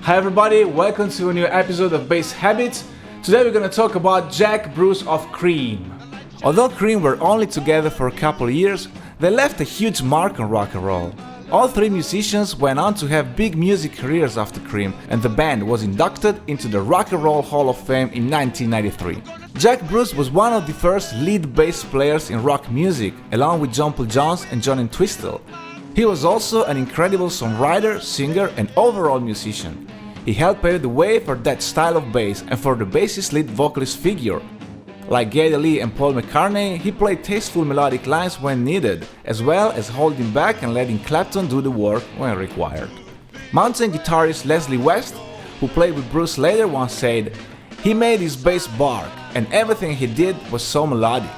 Hi everybody, welcome to a new episode of Bass Habits. Today we're gonna talk about Jack Bruce of Cream. Although Cream were only together for a couple of years, they left a huge mark on rock and roll. All three musicians went on to have big music careers after Cream, and the band was inducted into the Rock and Roll Hall of Fame in 1993. Jack Bruce was one of the first lead bass players in rock music, along with John Paul Jones and John Entwistle. He was also an incredible songwriter, singer, and overall musician. He helped pave the way for that style of bass and for the bassist lead vocalist figure. Like Geddy Lee and Paul McCartney, he played tasteful melodic lines when needed, as well as holding back and letting Clapton do the work when required. Mountain guitarist Leslie West, who played with Bruce later, once said, "He made his bass bark, and everything he did was so melodic."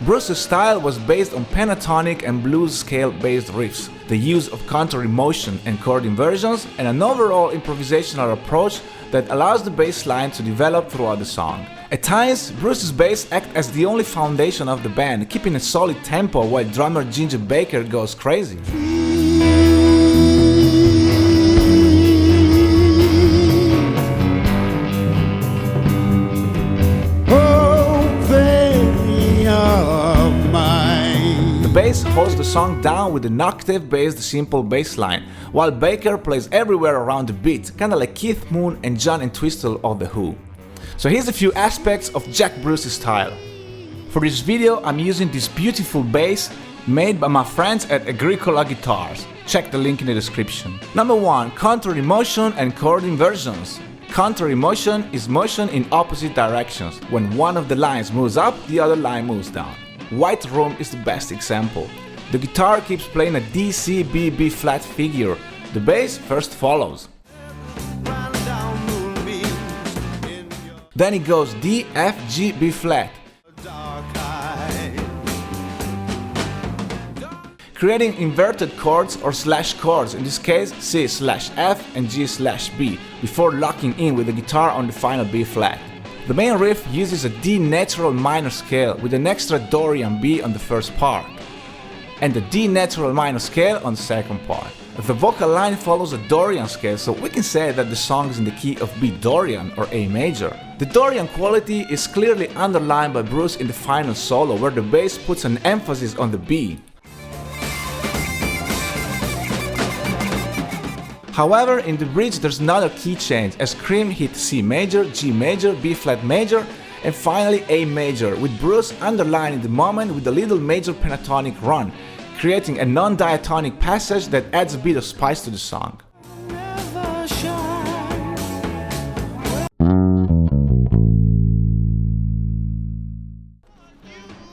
Bruce's style was based on pentatonic and blues scale-based riffs, the use of counter motion and chord inversions, and an overall improvisational approach that allows the bass line to develop throughout the song. At times, Bruce's bass acts as the only foundation of the band, keeping a solid tempo while drummer Ginger Baker goes crazy. Bass holds the song down with an octave-based simple bass line, while Baker plays everywhere around the beat, kinda like Keith Moon and John Entwistle of The Who. So here's a few aspects of Jack Bruce's style. For this video I'm using this beautiful bass made by my friends at Agricola Guitars. Check the link in the description. Number 1. Counter motion and chord inversions. Counter motion is motion in opposite directions. When one of the lines moves up, the other line moves down. White Room is the best example. The guitar keeps playing a D, C, B, B flat figure. The bass first follows. Then it goes D, F, G, B flat, creating inverted chords or slash chords, in this case C/F and G/B, before locking in with the guitar on the final B flat. The main riff uses a D natural minor scale with an extra Dorian B on the first part, and the D natural minor scale on the second part. The vocal line follows a Dorian scale, so we can say that the song is in the key of B Dorian or A major. The Dorian quality is clearly underlined by Bruce in the final solo, where the bass puts an emphasis on the B. However, in the bridge there's another key change, as Cream hit C major, G major, B flat major, and finally A major, with Bruce underlining the moment with a little major pentatonic run, creating a non-diatonic passage that adds a bit of spice to the song.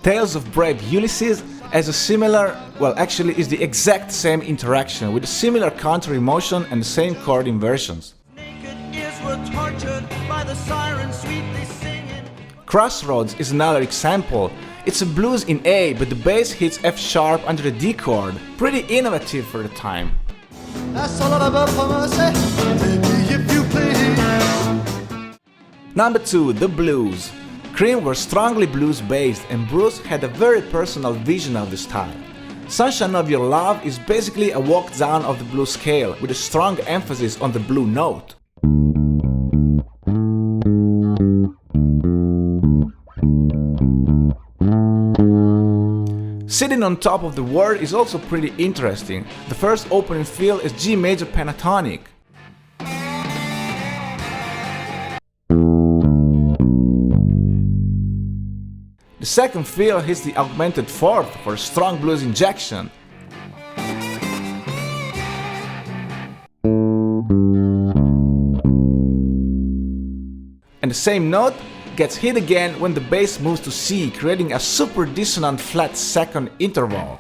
Tales of BREW Ulysses has a similar, well actually is the exact same interaction, with a similar counter emotion and the same chord inversions. Crossroads is another example. It's a blues in A, but the bass hits F sharp under the D chord. Pretty innovative for the time. Number 2. The blues. Cream were strongly blues-based, and Bruce had a very personal vision of the style. Sunshine of Your Love is basically a walk down of the blues scale, with a strong emphasis on the blue note. Sitting on Top of the World is also pretty interesting. The first opening feel is G major pentatonic. The second feel hits the augmented fourth for a strong blues injection. And the same note gets hit again when the bass moves to C, creating a super dissonant flat second interval.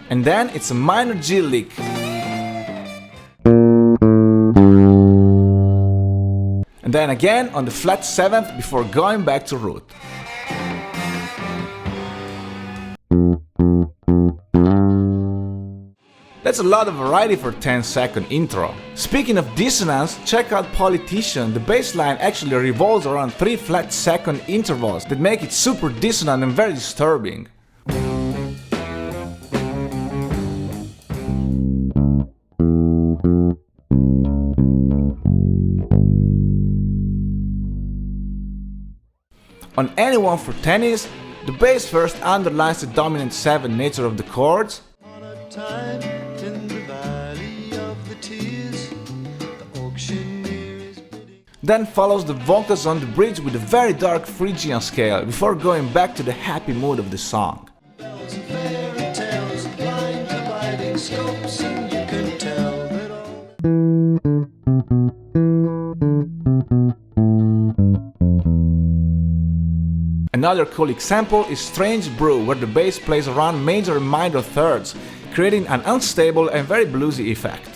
And then it's a minor G lick. And then again on the flat 7th before going back to root. That's a lot of variety for a 10-second intro. Speaking of dissonance, check out Politician. The bass line actually revolves around 3 flat second intervals that make it super dissonant and very disturbing. On Anyone for Tennis, the bass first underlines the dominant 7 nature of the chords, then follows the vocals on the bridge with a very dark Phrygian scale before going back to the happy mood of the song. Another cool example is Strange Brew, where the bass plays around major and minor thirds, creating an unstable and very bluesy effect.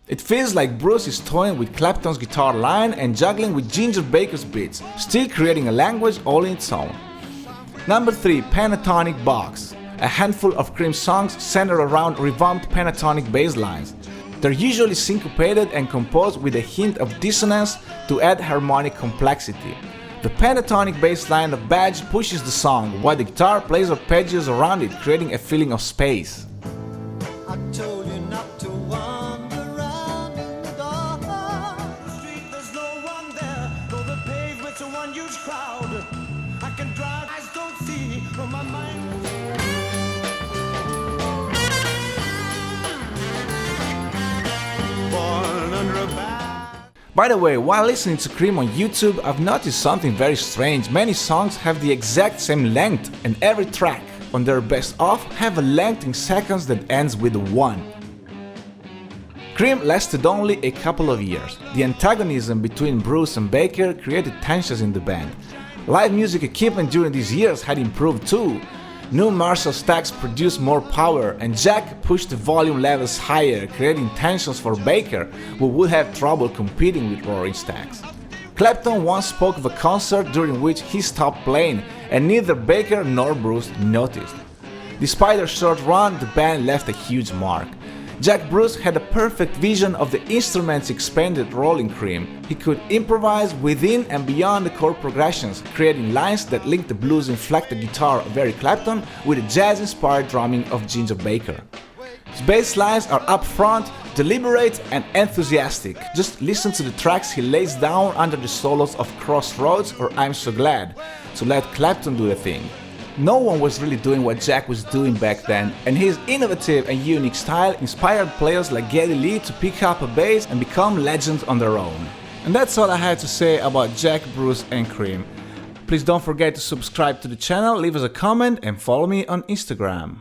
It feels like Bruce is toying with Clapton's guitar line and juggling with Ginger Baker's beats, still creating a language all in its own. Number 3. Pentatonic Box. A handful of Cream songs centered around revamped pentatonic bass lines. They're usually syncopated and composed with a hint of dissonance to add harmonic complexity. The pentatonic bass line of Badge pushes the song, while the guitar plays arpeggios around it, creating a feeling of space. By the way, while listening to Cream on YouTube, I've noticed something very strange. Many songs have the exact same length, and every track on their best of have a length in seconds that ends with a 1. Cream lasted only a couple of years. The antagonism between Bruce and Baker created tensions in the band. Live music equipment during these years had improved too. New Marshall stacks produced more power, and Jack pushed the volume levels higher, creating tensions for Baker, who would have trouble competing with roaring stacks. Clapton once spoke of a concert during which he stopped playing, and neither Baker nor Bruce noticed. Despite their short run, the band left a huge mark. Jack Bruce had a perfect vision of the instrument's expanded role in Cream. He could improvise within and beyond the chord progressions, creating lines that linked the blues-inflected guitar of Eric Clapton with the jazz-inspired drumming of Ginger Baker. His bass lines are upfront, deliberate and enthusiastic. Just listen to the tracks he lays down under the solos of Crossroads or I'm So Glad, to let Clapton do the thing. No one was really doing what Jack was doing back then, and his innovative and unique style inspired players like Geddy Lee to pick up a bass and become legends on their own. And that's all I had to say about Jack, Bruce and Cream. Please don't forget to subscribe to the channel, leave us a comment and follow me on Instagram.